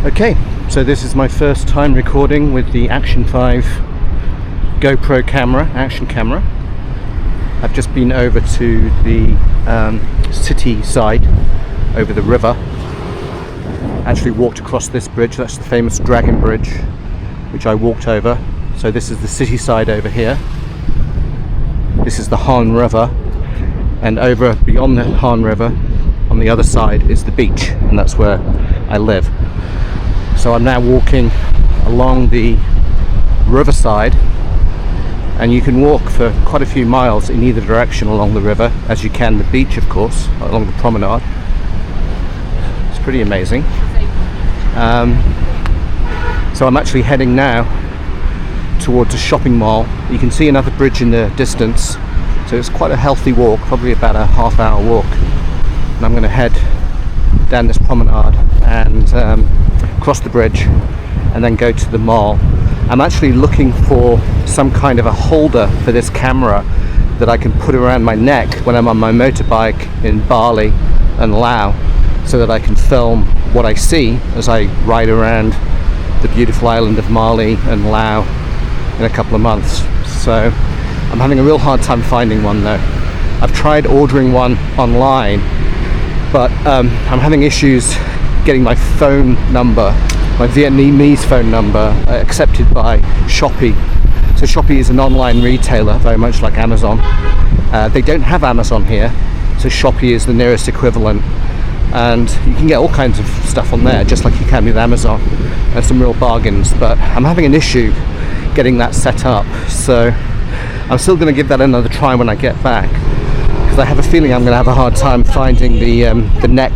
Okay, so this is my first time recording with the Action 5 GoPro camera, action camera. I've just been over to the city side, over the river. Actually walked across this bridge, that's the famous Dragon Bridge, which I walked over. So this is the city side over here. This is the Han River, and over beyond the Han River, on the other side, is the beach, and that's where I live. So I'm now walking along the riverside, and you can walk for quite a few miles in either direction along the river, as you can the beach, of course, along the promenade. It's pretty amazing. So I'm actually heading now towards a shopping mall. You can see another bridge in the distance, so it's quite a healthy walk, probably about a half-hour walk. And I'm going to head down this promenade and cross the bridge and then go to the mall. I'm actually looking for some kind of a holder for this camera that I can put around my neck when I'm on my motorbike in Bali and Laos, so that I can film what I see as I ride around the beautiful island of Mali and Laos in a couple of months. So I'm having a real hard time finding one though. I've tried ordering one online, but I'm having issues getting my phone number, my Vietnamese phone number, accepted by Shopee. So Shopee is an online retailer, very much like Amazon. They don't have Amazon here, so Shopee is the nearest equivalent, and you can get all kinds of stuff on there, just like you can with Amazon, and some real bargains. But I'm having an issue getting that set up, so I'm still going to give that another try when I get back, because I have a feeling I'm going to have a hard time finding the neck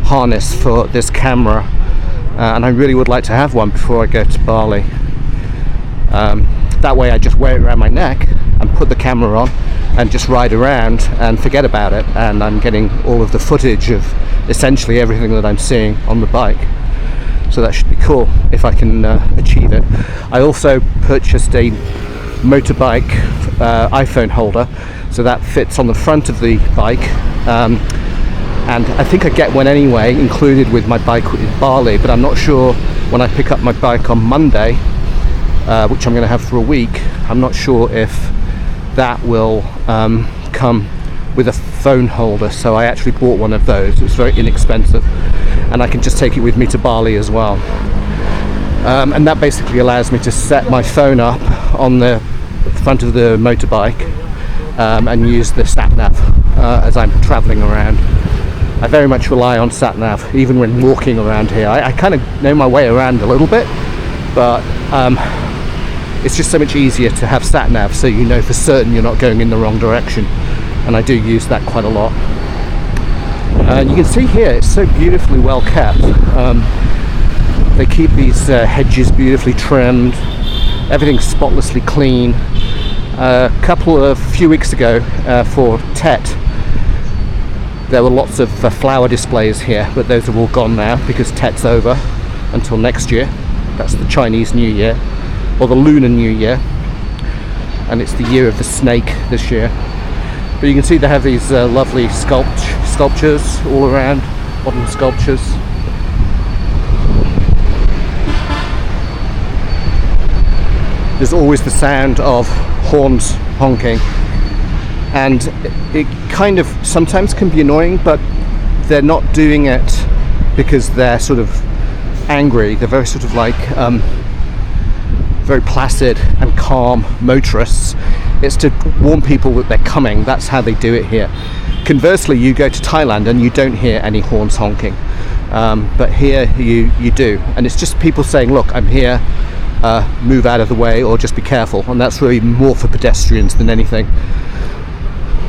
harness for this camera, and I really would like to have one before I go to Bali. That way I just wear it around my neck and put the camera on and just ride around and forget about it, and I'm getting all of the footage of essentially everything that I'm seeing on the bike. So that should be cool if I can achieve it. I also purchased a motorbike iPhone holder, so that fits on the front of the bike, and I think I get one anyway included with my bike in Bali, but I'm not sure when I pick up my bike on Monday, which I'm going to have for a week. I'm not sure if that will come with a phone holder, so I actually bought one of those. It was very inexpensive, and I can just take it with me to Bali as well. And that basically allows me to set my phone up on the front of the motorbike and use the sat-nav as I'm traveling around. I very much rely on sat-nav, even when walking around here. I kind of know my way around a little bit, but it's just so much easier to have sat-nav, so you know for certain you're not going in the wrong direction, and I do use that quite a lot. You can see here it's so beautifully well kept. They keep these hedges beautifully trimmed, everything's spotlessly clean. A few weeks ago for Tet, there were lots of flower displays here, but those are all gone now because Tet's over until next year. That's the Chinese New Year, or the Lunar New Year, and it's the year of the snake this year. But you can see they have these lovely sculptures all around, modern sculptures. There's always the sound of horns honking, and it kind of sometimes can be annoying, but they're not doing it because they're sort of angry. They're very sort of like very placid and calm motorists. It's to warn people that they're coming. That's how they do it here. Conversely, you go to Thailand and you don't hear any horns honking, but here you do, and it's just people saying, look, I'm here, move out of the way, or just be careful. And that's really more for pedestrians than anything.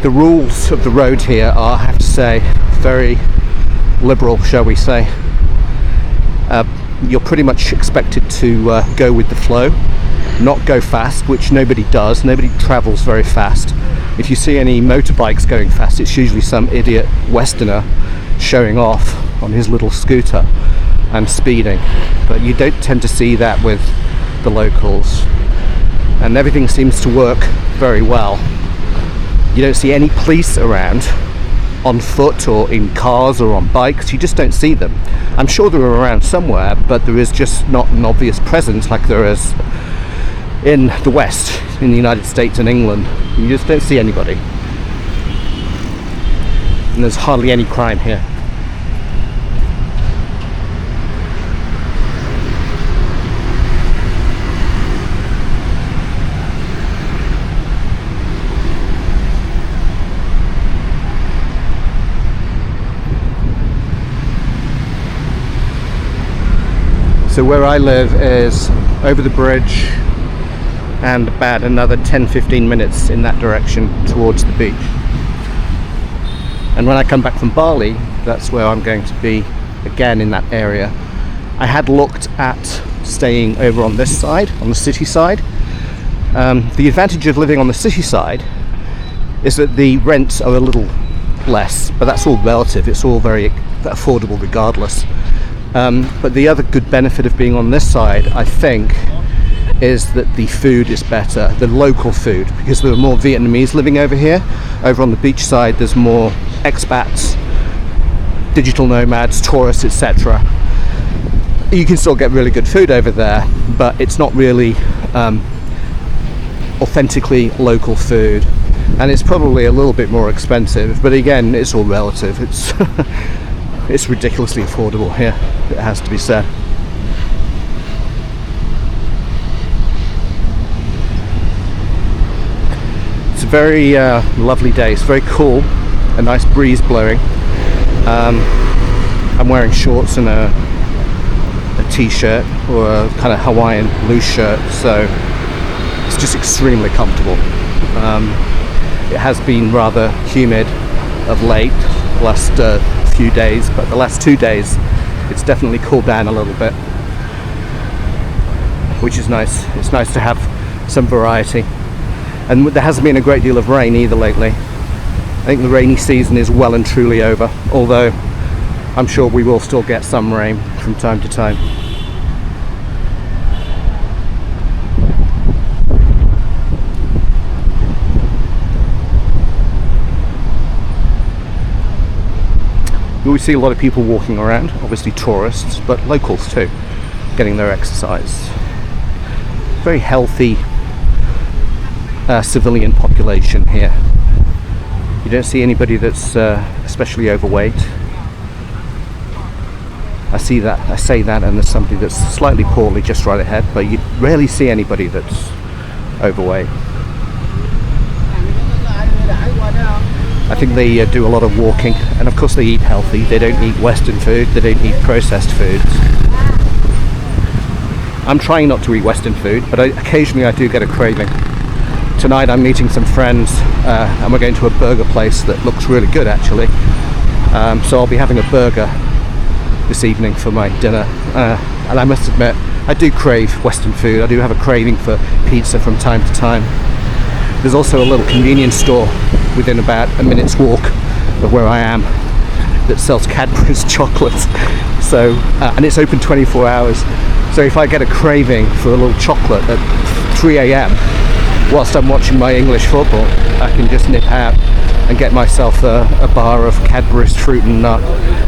The rules of the road here are, I have to say, very liberal, shall we say. You're pretty much expected to go with the flow, not go fast, which nobody does. Nobody travels very fast. If you see any motorbikes going fast, it's usually some idiot Westerner showing off on his little scooter and speeding. But you don't tend to see that with the locals, and everything seems to work very well. You don't see any police around, on foot or in cars or on bikes. You just don't see them. I'm sure they're around somewhere, but there is just not an obvious presence like there is in the West, in the United States and England. You just don't see anybody. And there's hardly any crime here. So where I live is over the bridge and about another 10-15 minutes in that direction towards the beach. And when I come back from Bali, that's where I'm going to be again, in that area. I had looked at staying over on this side, on the city side. The advantage of living on the city side is that the rents are a little less, but that's all relative. It's all very affordable regardless. But the other good benefit of being on this side, I think, is that the food is better, the local food, because there are more Vietnamese living over here. Over on the beach side, there's more expats, digital nomads, tourists, etc. You can still get really good food over there, but it's not really authentically local food, and it's probably a little bit more expensive, but again, it's all relative. It's it's ridiculously affordable here, it has to be said. It's a very lovely day. It's very cool, a nice breeze blowing. I'm wearing shorts and a t-shirt or a kind of Hawaiian loose shirt, so it's just extremely comfortable. It has been rather humid of late, the last few days, but the last 2 days it's definitely cooled down a little bit, which is nice. It's nice to have some variety, and there hasn't been a great deal of rain either lately. I think the rainy season is well and truly over, although I'm sure we will still get some rain from time to time. You always see a lot of people walking around, obviously tourists, but locals too, getting their exercise. Very healthy civilian population here. You don't see anybody that's especially overweight. I say that, and there's somebody that's slightly poorly just right ahead, but you rarely see anybody that's overweight. I think they do a lot of walking, and of course they eat healthy. They don't eat Western food, they don't eat processed foods. I'm trying not to eat Western food, but occasionally I do get a craving. Tonight I'm meeting some friends, and we're going to a burger place that looks really good actually. So I'll be having a burger this evening for my dinner, and I must admit I do crave Western food. I do have a craving for pizza from time to time. There's also a little convenience store within about a minute's walk of where I am that sells Cadbury's chocolates. So and it's open 24 hours. So if I get a craving for a little chocolate at 3 a.m. whilst I'm watching my English football, I can just nip out and get myself a bar of Cadbury's fruit and nut.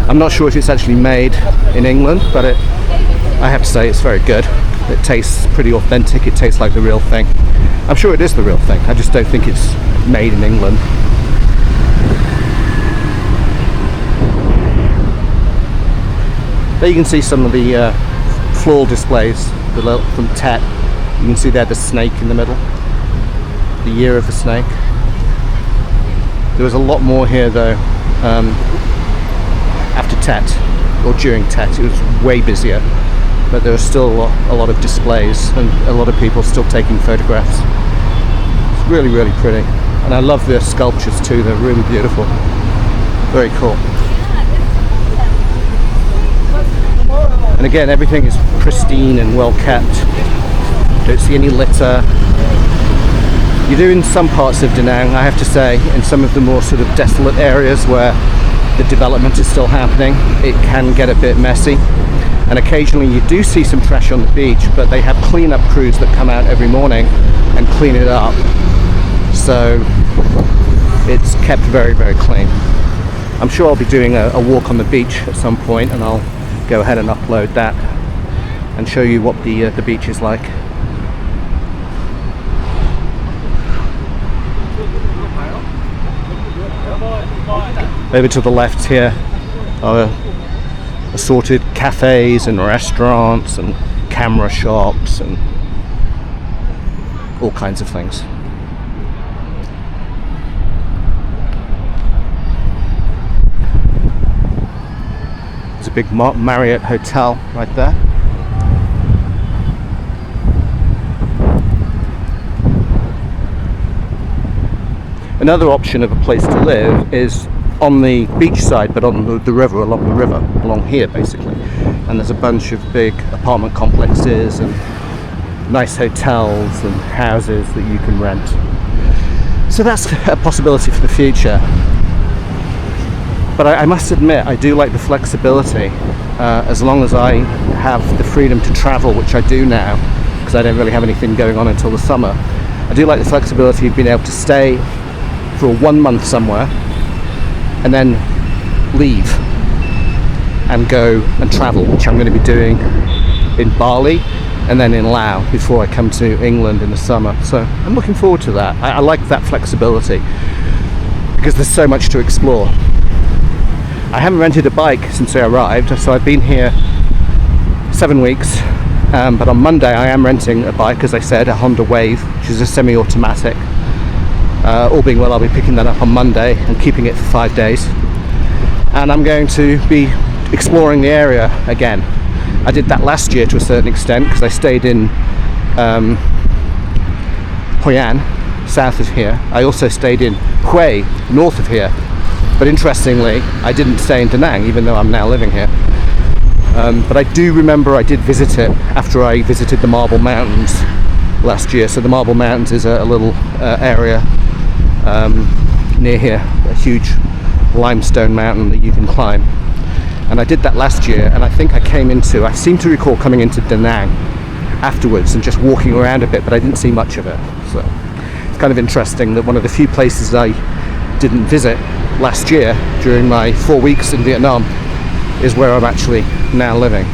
I'm not sure if it's actually made in England, but I have to say it's very good. It tastes pretty authentic. It tastes like the real thing. I'm sure it is the real thing. I just don't think it's made in England. There you can see some of the floral displays from Tet. You can see there the snake in the middle, the year of the snake. There was a lot more here though after Tet, or during Tet. It was way busier, but there are still a lot of displays and a lot of people still taking photographs. It's really, really pretty, and I love the sculptures too. They're really beautiful, very cool. And again, everything is pristine and well kept. Don't see any litter. You do in some parts of Da Nang, I have to say, in some of the more sort of desolate areas where the development is still happening, it can get a bit messy. And occasionally you do see some trash on the beach, but they have cleanup crews that come out every morning and clean it up. So it's kept very, very clean. I'm sure I'll be doing a walk on the beach at some point, and I'll go ahead and upload that and show you what the beach is like. Over to the left here are assorted cafes and restaurants and camera shops and all kinds of things. There's a big Marriott hotel right there. Another option of a place to live is on the beach side, but on the river, along the river, along here basically. And there's a bunch of big apartment complexes and nice hotels and houses that you can rent. So that's a possibility for the future. But I must admit, I do like the flexibility, as long as I have the freedom to travel, which I do now, because I don't really have anything going on until the summer. I do like the flexibility of being able to stay for 1 month somewhere and then leave and go and travel, which I'm going to be doing in Bali and then in Laos before I come to England in the summer. So I'm looking forward to that. I like that flexibility because there's so much to explore. I haven't rented a bike since I arrived, so I've been here 7 weeks, but on Monday I am renting a bike, as I said, a Honda Wave, which is a semi-automatic. All being well, I'll be picking that up on Monday and keeping it for 5 days, and I'm going to be exploring the area again. I did that last year to a certain extent because I stayed in Hoi An, south of here. I also stayed in Hue, north of here, but interestingly I didn't stay in Da Nang, even though I'm now living here. But I do remember I did visit it after I visited the Marble Mountains last year. So the Marble Mountains is a little area near here, a huge limestone mountain that you can climb, and I did that last year, and I seem to recall coming into Da Nang afterwards and just walking around a bit, but I didn't see much of it. So it's kind of interesting that one of the few places I didn't visit last year during my 4 weeks in Vietnam is where I'm actually now living,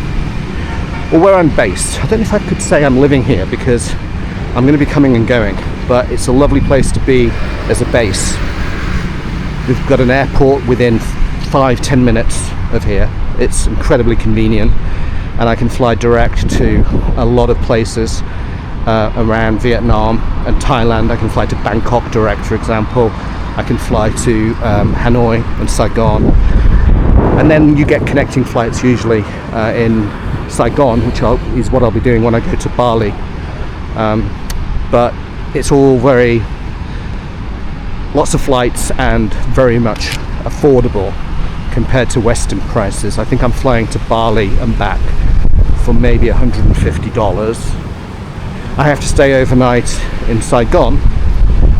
or where I'm based. I don't know if I could say I'm living here because I'm going to be coming and going, but it's a lovely place to be as a base. We've got an airport within 5-10 minutes of here. It's incredibly convenient, and I can fly direct to a lot of places around Vietnam and Thailand. I can fly to Bangkok direct, for example. I can fly to Hanoi and Saigon, and then you get connecting flights usually in Saigon, which is what I'll be doing when I go to Bali. But it's all lots of flights and very much affordable compared to Western prices. I think I'm flying to Bali and back for maybe $150. I have to stay overnight in Saigon,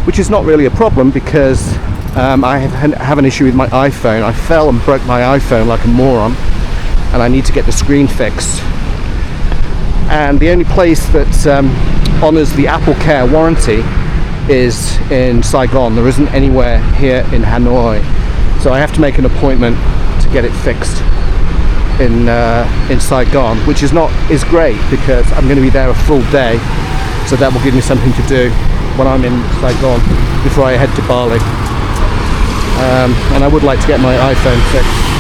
which is not really a problem because I have an issue with my iPhone. I fell and broke my iPhone like a moron, and I need to get the screen fixed. And the only place that honours the Apple Care warranty is in Saigon. There isn't anywhere here in Hanoi, so I have to make an appointment to get it fixed in Saigon, which is great because I'm going to be there a full day, so that will give me something to do when I'm in Saigon before I head to Bali. And I would like to get my iPhone fixed.